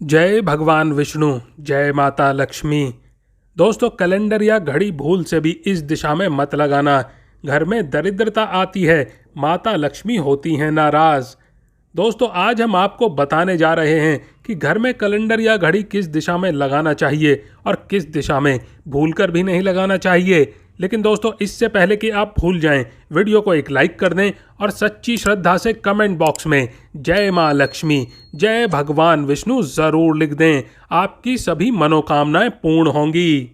जय भगवान विष्णु, जय माता लक्ष्मी। दोस्तों, कैलेंडर या घड़ी भूल से भी इस दिशा में मत लगाना। घर में दरिद्रता आती है, माता लक्ष्मी होती हैं नाराज। दोस्तों, आज हम आपको बताने जा रहे हैं कि घर में कैलेंडर या घड़ी किस दिशा में लगाना चाहिए और किस दिशा में भूलकर भी नहीं लगाना चाहिए। लेकिन दोस्तों, इससे पहले कि आप भूल जाएं, वीडियो को एक लाइक कर दें और सच्ची श्रद्धा से कमेंट बॉक्स में जय मां लक्ष्मी, जय भगवान विष्णु जरूर लिख दें। आपकी सभी मनोकामनाएं पूर्ण होंगी।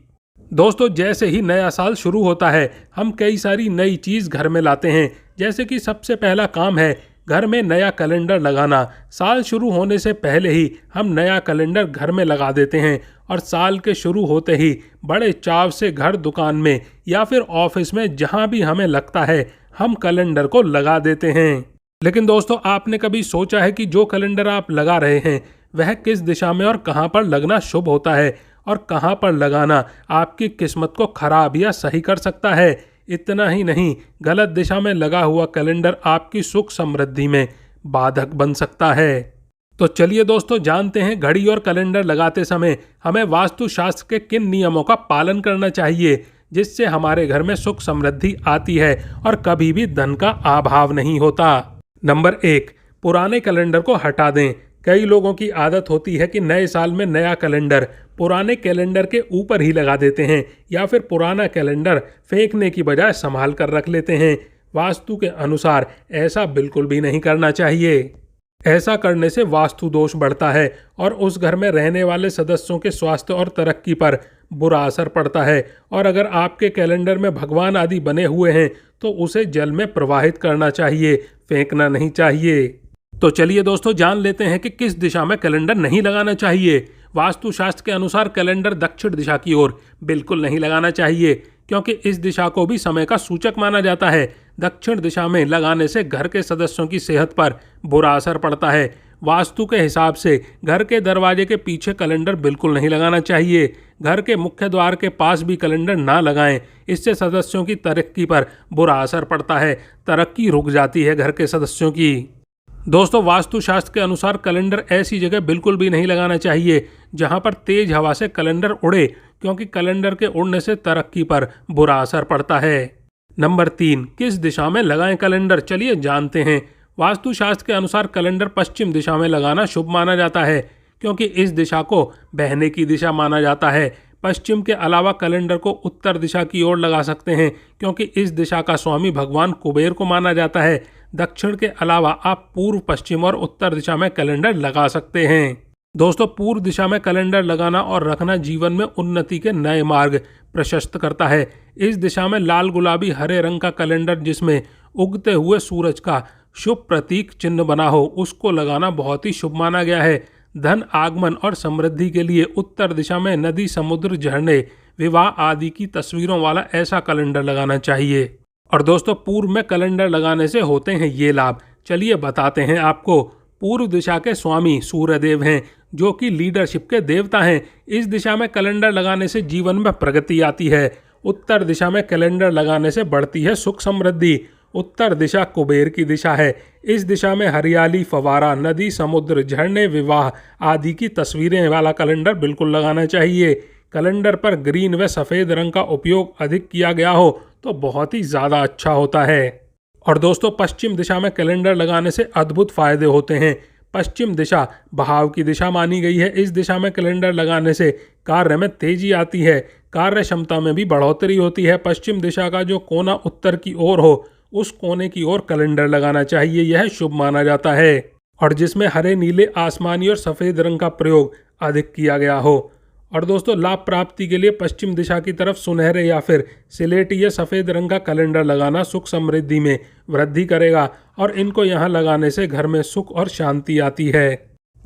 दोस्तों, जैसे ही नया साल शुरू होता है, हम कई सारी नई चीज़ घर में लाते हैं। जैसे कि सबसे पहला काम है घर में नया कैलेंडर लगाना। साल शुरू होने से पहले ही हम नया कैलेंडर घर में लगा देते हैं और साल के शुरू होते ही बड़े चाव से घर, दुकान में या फिर ऑफिस में जहां भी हमें लगता है हम कैलेंडर को लगा देते हैं। लेकिन दोस्तों, आपने कभी सोचा है कि जो कैलेंडर आप लगा रहे हैं वह किस दिशा में और कहां पर लगना शुभ होता है और कहां पर लगाना आपकी किस्मत को खराब या सही कर सकता है। इतना ही नहीं, गलत दिशा में लगा हुआ कैलेंडर आपकी सुख समृद्धि में बाधक बन सकता है। तो चलिए दोस्तों, जानते हैं घड़ी और कैलेंडर लगाते समय हमें वास्तुशास्त्र के किन नियमों का पालन करना चाहिए, जिससे हमारे घर में सुख समृद्धि आती है और कभी भी धन का अभाव नहीं होता। नंबर 1, पुराने कैलेंडर को हटा दें। कई लोगों की आदत होती है कि नए साल में नया कैलेंडर पुराने कैलेंडर के ऊपर ही लगा देते हैं या फिर पुराना कैलेंडर फेंकने की बजाय संभाल कर रख लेते हैं। वास्तु के अनुसार ऐसा बिल्कुल भी नहीं करना चाहिए। ऐसा करने से वास्तु दोष बढ़ता है और उस घर में रहने वाले सदस्यों के स्वास्थ्य और तरक्की पर बुरा असर पड़ता है। और अगर आपके कैलेंडर में भगवान आदि बने हुए हैं तो उसे जल में प्रवाहित करना चाहिए, फेंकना नहीं चाहिए। तो चलिए दोस्तों, जान लेते हैं कि किस दिशा में कैलेंडर नहीं लगाना चाहिए। वास्तुशास्त्र के अनुसार कैलेंडर दक्षिण दिशा की ओर बिल्कुल नहीं लगाना चाहिए, क्योंकि इस दिशा को भी समय का सूचक माना जाता है। दक्षिण दिशा में लगाने से घर के सदस्यों की सेहत पर बुरा असर पड़ता है। वास्तु के हिसाब से घर के दरवाजे के पीछे कैलेंडर बिल्कुल नहीं लगाना चाहिए। घर के मुख्य द्वार के पास भी कैलेंडर ना लगाएं, इससे सदस्यों की तरक्की पर बुरा असर पड़ता है। तरक्की रुक जाती है घर के सदस्यों की। दोस्तों, वास्तुशास्त्र के अनुसार कैलेंडर ऐसी जगह बिल्कुल भी नहीं लगाना चाहिए जहां पर तेज हवा से कैलेंडर उड़े, क्योंकि कैलेंडर के उड़ने से तरक्की पर बुरा असर पड़ता है। नंबर 3, किस दिशा में लगाएं कैलेंडर, चलिए जानते हैं। वास्तुशास्त्र के अनुसार कैलेंडर पश्चिम दिशा में लगाना शुभ माना जाता है, क्योंकि इस दिशा को बहने की दिशा माना जाता है। पश्चिम के अलावा कैलेंडर को उत्तर दिशा की ओर लगा सकते हैं, क्योंकि इस दिशा का स्वामी भगवान कुबेर को माना जाता है। दक्षिण के अलावा आप पूर्व, पश्चिम और उत्तर दिशा में कैलेंडर लगा सकते हैं। दोस्तों, पूर्व दिशा में कैलेंडर लगाना और रखना जीवन में उन्नति के नए मार्ग प्रशस्त करता है। इस दिशा में लाल, गुलाबी, हरे रंग का कैलेंडर जिसमें उगते हुए सूरज का शुभ प्रतीक चिन्ह बना हो, उसको लगाना बहुत ही शुभ माना गया है। धन आगमन और समृद्धि के लिए उत्तर दिशा में नदी, समुद्र, झरने, विवाह आदि की तस्वीरों वाला ऐसा कैलेंडर लगाना चाहिए। और दोस्तों, पूर्व में कैलेंडर लगाने से होते हैं ये लाभ, चलिए बताते हैं आपको। पूर्व दिशा के स्वामी सूर्यदेव हैं, जो कि लीडरशिप के देवता हैं। इस दिशा में कैलेंडर लगाने से जीवन में प्रगति आती है। उत्तर दिशा में कैलेंडर लगाने से बढ़ती है सुख समृद्धि। उत्तर दिशा कुबेर की दिशा है। इस दिशा में हरियाली, फवारा, नदी, समुद्र, झरने, विवाह आदि की तस्वीरें वाला कैलेंडर बिल्कुल लगाना चाहिए। कैलेंडर पर ग्रीन व सफ़ेद रंग का उपयोग अधिक किया गया हो तो बहुत ही ज़्यादा अच्छा होता है। और दोस्तों, पश्चिम दिशा में कैलेंडर लगाने से अद्भुत फायदे होते हैं। पश्चिम दिशा बहाव की दिशा मानी गई है। इस दिशा में कैलेंडर लगाने से कार्य में तेजी आती है, कार्य क्षमता में भी बढ़ोतरी होती है। पश्चिम दिशा का जो कोना उत्तर की ओर हो, उस कोने की ओर कैलेंडर लगाना चाहिए, यह शुभ माना जाता है। और जिसमें हरे, नीले, आसमानी और सफ़ेद रंग का प्रयोग अधिक किया गया हो। और दोस्तों, लाभ प्राप्ति के लिए पश्चिम दिशा की तरफ सुनहरे या फिर सिलेटी या सफ़ेद रंग का कैलेंडर लगाना सुख समृद्धि में वृद्धि करेगा और इनको यहाँ लगाने से घर में सुख और शांति आती है।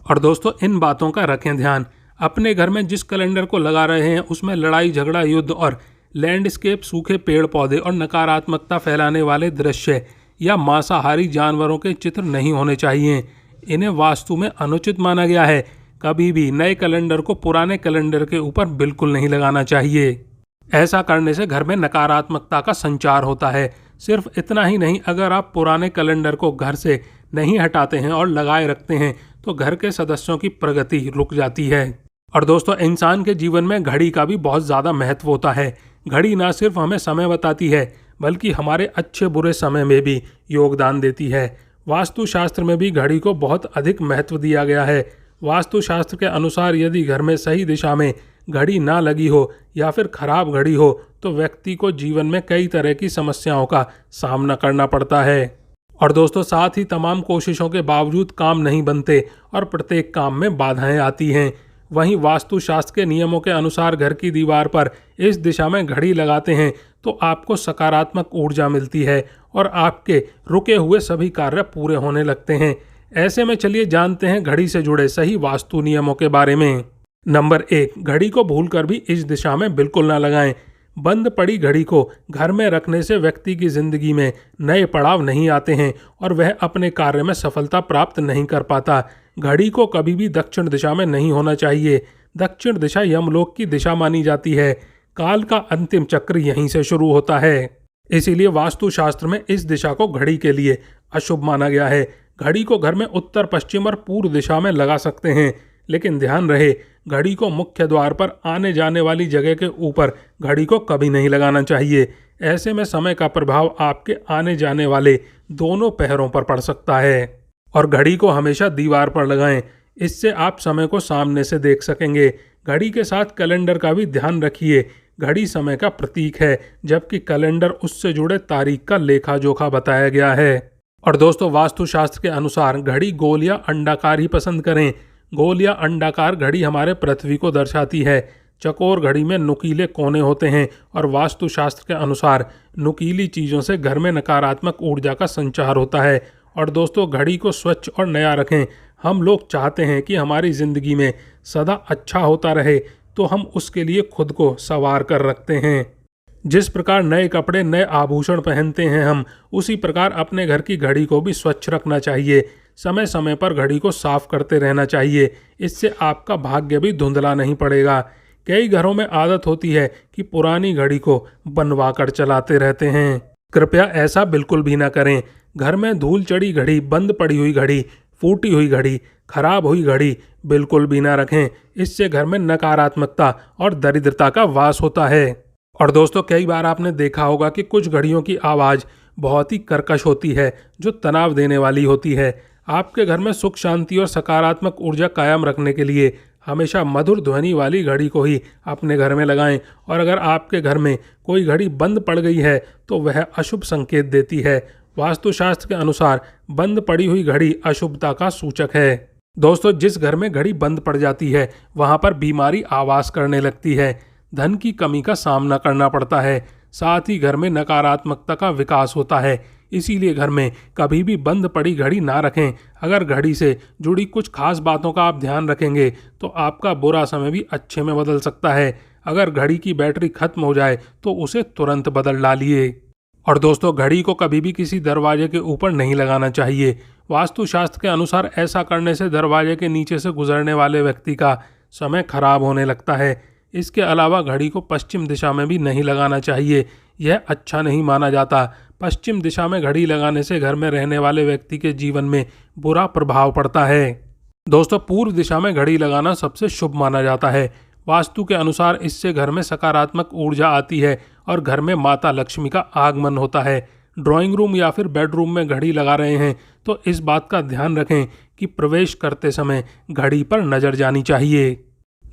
और दोस्तों, इन बातों का रखें ध्यान। अपने घर में जिस कैलेंडर को लगा रहे हैं उसमें लड़ाई, झगड़ा, युद्ध और लैंडस्केप, सूखे पेड़ पौधे और नकारात्मकता फैलाने वाले दृश्य या मांसाहारी जानवरों के चित्र नहीं होने चाहिए। इन्हें वास्तु में अनुचित माना गया है। कभी भी नए कैलेंडर को पुराने कैलेंडर के ऊपर बिल्कुल नहीं लगाना चाहिए। ऐसा करने से घर में नकारात्मकता का संचार होता है। सिर्फ इतना ही नहीं, अगर आप पुराने कैलेंडर को घर से नहीं हटाते हैं और लगाए रखते हैं तो घर के सदस्यों की प्रगति रुक जाती है। और दोस्तों, इंसान के जीवन में घड़ी का भी बहुत ज़्यादा महत्व होता है। घड़ी ना सिर्फ हमें समय बताती है बल्कि हमारे अच्छे बुरे समय में भी योगदान देती है। वास्तुशास्त्र में भी घड़ी को बहुत अधिक महत्व दिया गया है। वास्तुशास्त्र के अनुसार यदि घर में सही दिशा में घड़ी ना लगी हो या फिर खराब घड़ी हो तो व्यक्ति को जीवन में कई तरह की समस्याओं का सामना करना पड़ता है। और दोस्तों, साथ ही तमाम कोशिशों के बावजूद काम नहीं बनते और प्रत्येक काम में बाधाएं आती हैं। वहीं वास्तुशास्त्र के नियमों के अनुसार घर की दीवार पर इस दिशा में घड़ी लगाते हैं तो आपको सकारात्मक ऊर्जा मिलती है और आपके रुके हुए सभी कार्य पूरे होने लगते हैं। ऐसे में चलिए जानते हैं घड़ी से जुड़े सही वास्तु नियमों के बारे में। नंबर 1, घड़ी को भूलकर भी इस दिशा में बिल्कुल ना लगाएं। बंद पड़ी घड़ी को घर में रखने से व्यक्ति की जिंदगी में नए पड़ाव नहीं आते हैं और वह अपने कार्य में सफलता प्राप्त नहीं कर पाता। घड़ी को कभी भी दक्षिण दिशा में नहीं होना चाहिए। दक्षिण दिशा यमलोक की दिशा मानी जाती है। काल का अंतिम चक्र यहीं से शुरू होता है। इसीलिए वास्तुशास्त्र में इस दिशा को घड़ी के लिए अशुभ माना गया है। घड़ी को घर में उत्तर, पश्चिम और पूर्व दिशा में लगा सकते हैं, लेकिन ध्यान रहे घड़ी को मुख्य द्वार पर आने जाने वाली जगह के ऊपर घड़ी को कभी नहीं लगाना चाहिए। ऐसे में समय का प्रभाव आपके आने जाने वाले दोनों पहरों पर पड़ सकता है। और घड़ी को हमेशा दीवार पर लगाएं, इससे आप समय को सामने से देख सकेंगे। घड़ी के साथ कैलेंडर का भी ध्यान रखिए। घड़ी समय का प्रतीक है जबकि कैलेंडर उससे जुड़े तारीख का लेखा जोखा बताया गया है। और दोस्तों, वास्तुशास्त्र के अनुसार घड़ी गोल या अंडाकार ही पसंद करें। गोल या अंडाकार घड़ी हमारे पृथ्वी को दर्शाती है। चकोर घड़ी में नुकीले कोने होते हैं और वास्तुशास्त्र के अनुसार नुकीली चीज़ों से घर में नकारात्मक ऊर्जा का संचार होता है। और दोस्तों, घड़ी को स्वच्छ और नया रखें। हम लोग चाहते हैं कि हमारी ज़िंदगी में सदा अच्छा होता रहे, तो हम उसके लिए खुद को संवार कर रखते हैं। जिस प्रकार नए कपड़े, नए आभूषण पहनते हैं हम, उसी प्रकार अपने घर की घड़ी को भी स्वच्छ रखना चाहिए। समय समय पर घड़ी को साफ करते रहना चाहिए। इससे आपका भाग्य भी धुंधला नहीं पड़ेगा। कई घरों में आदत होती है कि पुरानी घड़ी को बनवा कर चलाते रहते हैं। कृपया ऐसा बिल्कुल भी ना करें। घर में धूल चढ़ी घड़ी, बंद पड़ी हुई घड़ी, फूटी हुई घड़ी, खराब हुई घड़ी बिल्कुल भी ना रखें। इससे घर में नकारात्मकता और दरिद्रता का वास होता है। और दोस्तों, कई बार आपने देखा होगा कि कुछ घड़ियों की आवाज़ बहुत ही कर्कश होती है, जो तनाव देने वाली होती है। आपके घर में सुख, शांति और सकारात्मक ऊर्जा कायम रखने के लिए हमेशा मधुर ध्वनि वाली घड़ी को ही अपने घर में लगाएं। और अगर आपके घर में कोई घड़ी बंद पड़ गई है तो वह अशुभ संकेत देती है। वास्तुशास्त्र के अनुसार बंद पड़ी हुई घड़ी अशुभता का सूचक है। दोस्तों, जिस घर में घड़ी बंद पड़ जाती है वहाँ पर बीमारी आवास करने लगती है, धन की कमी का सामना करना पड़ता है, साथ ही घर में नकारात्मकता का विकास होता है। इसीलिए घर में कभी भी बंद पड़ी घड़ी ना रखें। अगर घड़ी से जुड़ी कुछ खास बातों का आप ध्यान रखेंगे तो आपका बुरा समय भी अच्छे में बदल सकता है। अगर घड़ी की बैटरी खत्म हो जाए तो उसे तुरंत बदल डालिए। और दोस्तों, घड़ी को कभी भी किसी दरवाजे के ऊपर नहीं लगाना चाहिए। वास्तुशास्त्र के अनुसार ऐसा करने से दरवाजे के नीचे से गुजरने वाले व्यक्ति का समय खराब होने लगता है। इसके अलावा घड़ी को पश्चिम दिशा में भी नहीं लगाना चाहिए। यह अच्छा नहीं माना जाता। पश्चिम दिशा में घड़ी लगाने से घर में रहने वाले व्यक्ति के जीवन में बुरा प्रभाव पड़ता है। दोस्तों, पूर्व दिशा में घड़ी लगाना सबसे शुभ माना जाता है। वास्तु के अनुसार इससे घर में सकारात्मक ऊर्जा आती है और घर में माता लक्ष्मी का आगमन होता है। ड्राइंग रूम या फिर बेडरूम में घड़ी लगा रहे हैं तो इस बात का ध्यान रखें कि प्रवेश करते समय घड़ी पर नजर जानी चाहिए।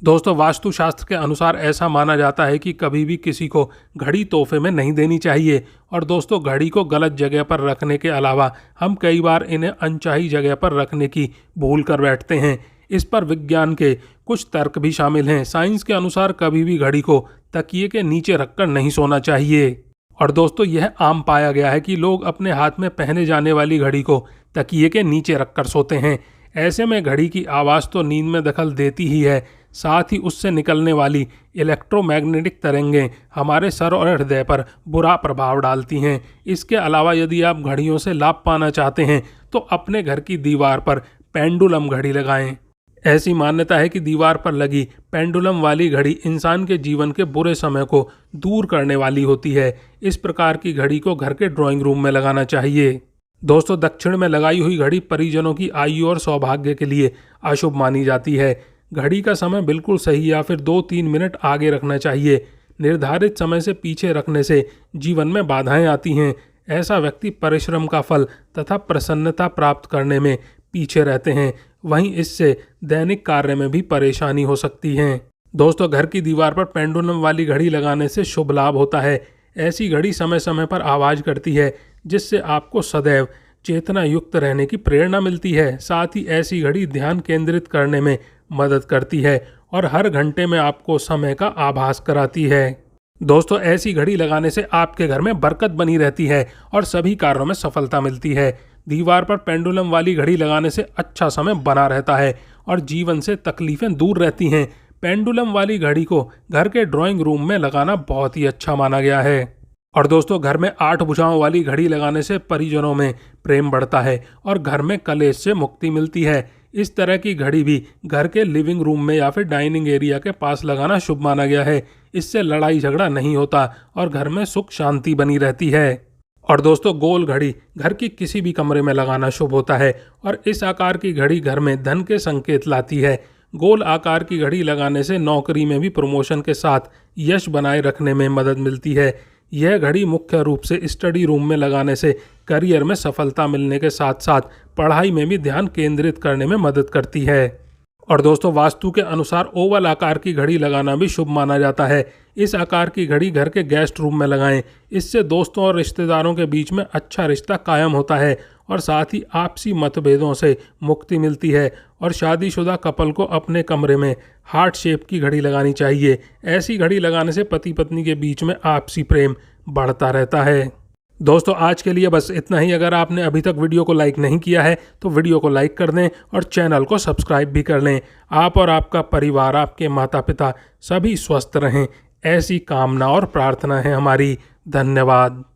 दोस्तों, वास्तुशास्त्र के अनुसार ऐसा माना जाता है कि कभी भी किसी को घड़ी तोहफे में नहीं देनी चाहिए। और दोस्तों, घड़ी को गलत जगह पर रखने के अलावा हम कई बार इन्हें अनचाही जगह पर रखने की भूल कर बैठते हैं। इस पर विज्ञान के कुछ तर्क भी शामिल हैं। साइंस के अनुसार कभी भी घड़ी को तकिए के नीचे रखकर नहीं सोना चाहिए। और दोस्तों, यह आम पाया गया है कि लोग अपने हाथ में पहने जाने वाली घड़ी को तकिए के नीचे रखकर सोते हैं। ऐसे में घड़ी की आवाज़ तो नींद में दखल देती ही है, साथ ही उससे निकलने वाली इलेक्ट्रोमैग्नेटिक तरंगें हमारे सर और हृदय पर बुरा प्रभाव डालती हैं। इसके अलावा यदि आप घड़ियों से लाभ पाना चाहते हैं तो अपने घर की दीवार पर पेंडुलम घड़ी लगाएं। ऐसी मान्यता है कि दीवार पर लगी पेंडुलम वाली घड़ी इंसान के जीवन के बुरे समय को दूर करने वाली होती है। इस प्रकार की घड़ी को घर के ड्राइंग रूम में लगाना चाहिए। दोस्तों दक्षिण में लगाई हुई घड़ी परिजनों की आयु और सौभाग्य के लिए अशुभ मानी जाती है। घड़ी का समय बिल्कुल सही या फिर 2-3 मिनट आगे रखना चाहिए। निर्धारित समय से पीछे रखने से जीवन में बाधाएं आती हैं। ऐसा व्यक्ति परिश्रम का फल तथा प्रसन्नता प्राप्त करने में पीछे रहते हैं। वहीं इससे दैनिक कार्य में भी परेशानी हो सकती है। दोस्तों घर की दीवार पर पेंडुलम वाली घड़ी लगाने से शुभ लाभ होता है। ऐसी घड़ी समय समय पर आवाज करती है, जिससे आपको सदैव चेतना युक्त रहने की प्रेरणा मिलती है। साथ ही ऐसी घड़ी ध्यान केंद्रित करने में मदद करती है और हर घंटे में आपको समय का आभास कराती है। दोस्तों ऐसी घड़ी लगाने से आपके घर में बरकत बनी रहती है और सभी कार्यों में सफलता मिलती है। दीवार पर पेंडुलम वाली घड़ी लगाने से अच्छा समय बना रहता है और जीवन से तकलीफें दूर रहती हैं। पेंडुलम वाली घड़ी को घर के ड्राइंग रूम में लगाना बहुत ही अच्छा माना गया है। और दोस्तों घर में 8 भुजाओं वाली घड़ी लगाने से परिजनों में प्रेम बढ़ता है और घर में कलेश से मुक्ति मिलती है। इस तरह की घड़ी भी घर के लिविंग रूम में या फिर डाइनिंग एरिया के पास लगाना शुभ माना गया है। इससे लड़ाई झगड़ा नहीं होता और घर में सुख शांति बनी रहती है। और दोस्तों गोल घड़ी घर की किसी भी कमरे में लगाना शुभ होता है और इस आकार की घड़ी घर में धन के संकेत लाती है। गोल आकार की घड़ी लगाने से नौकरी में भी प्रमोशन के साथ यश बनाए रखने में मदद मिलती है। यह घड़ी मुख्य रूप से स्टडी रूम में लगाने से करियर में सफलता मिलने के साथ साथ पढ़ाई में भी ध्यान केंद्रित करने में मदद करती है। और दोस्तों वास्तु के अनुसार ओवल आकार की घड़ी लगाना भी शुभ माना जाता है। इस आकार की घड़ी घर के गेस्ट रूम में लगाएं। इससे दोस्तों और रिश्तेदारों के बीच में अच्छा रिश्ता कायम होता है और साथ ही आपसी मतभेदों से मुक्ति मिलती है। और शादीशुदा कपल को अपने कमरे में हार्ट शेप की घड़ी लगानी चाहिए। ऐसी घड़ी लगाने से पति पत्नी के बीच में आपसी प्रेम बढ़ता रहता है। दोस्तों आज के लिए बस इतना ही। अगर आपने अभी तक वीडियो को लाइक नहीं किया है तो वीडियो को लाइक कर दें और चैनल को सब्सक्राइब भी कर लें। आप और आपका परिवार, आपके माता पिता सभी स्वस्थ रहें, ऐसी कामना और प्रार्थना है हमारी। धन्यवाद।